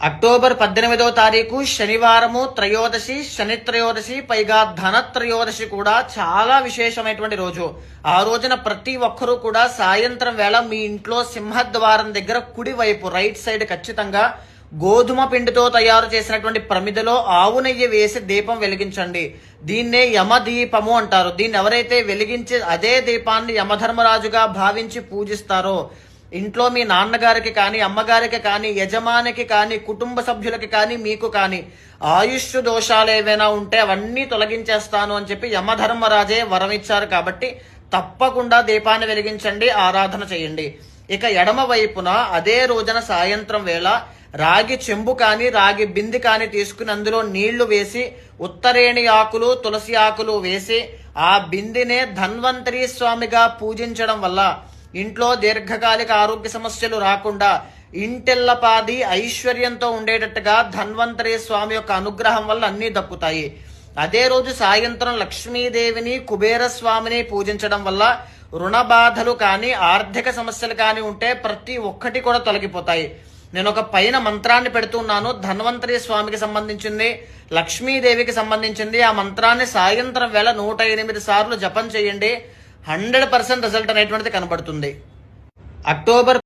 October 18వ తారీఖు శనివారము త్రయోదశి, శని త్రయోదశి, పైగా ధన త్రయోదశి కూడా చాలా విశేషమైనటువంటి రోజు. ఆ రోజున ప్రతి ఒక్కరూ కూడా సాయంత్రం వేళ మీ ఇంట్లో సింహద్వారం దగ్గర కుడి వైపు రైట్ సైడ్ ఖచ్చితంగా గోధుమ పిండితో తయారు చేసినటువంటి ప్రమిదలో ఆవు నెయ్యి వేసి దీపం వెలిగించండి. దీన్నే యమదీపము అంటారు. దీన్ని ఎవరైతే వెలిగించి అదే దీపాన్ని యమధర్మరాజుగా భావించి పూజిస్తారో, ఇంట్లో మీ నాన్నగారికి కానీ, అమ్మగారికి కానీ, యజమానికి కానీ, కుటుంబ సభ్యులకి కానీ, మీకు కానీ ఆయుష్ దోషాలు ఏవైనా ఉంటే అవన్నీ తొలగించేస్తాను అని చెప్పి యమధర్మరాజే వరం ఇచ్చారు. కాబట్టి తప్పకుండా దీపాన్ని వెలిగించండి, ఆరాధన చేయండి. ఇక ఎడమ వైపున అదే రోజున సాయంత్రం వేళ రాగి చెంబు కానీ, రాగి బింది కానీ తీసుకుని అందులో నీళ్లు వేసి ఉత్తరేణి ఆకులు, తులసి ఆకులు వేసి ఆ బిందినే ధన్వంతరి స్వామిగా పూజించడం వల్ల ఇంట్లో దీర్ఘకాలిక ఆరోగ్య సమస్యలు రాకుండా ఇంటెల్లపాది ఐశ్వర్యంతో ఉండేటట్టుగా ధన్వంతరి స్వామి యొక్క అనుగ్రహం వల్ల అన్నీ దక్కుతాయి. అదే రోజు సాయంత్రం లక్ష్మీదేవిని, కుబేర స్వామిని పూజించడం వల్ల రుణ బాధలు కానీ, ఆర్థిక సమస్యలు కానీ ఉంటే ప్రతి ఒక్కటి కూడా తొలగిపోతాయి. నేను ఒక పైన మంత్రాన్ని పెడుతున్నాను, ధన్వంతరి స్వామికి సంబంధించింది, లక్ష్మీదేవికి సంబంధించింది. ఆ మంత్రాన్ని సాయంత్రం వేళ 108 సార్లు జపం చేయండి. 100% రిజల్ట్ అనేటువంటిది కనబడుతుంది. అక్టోబర్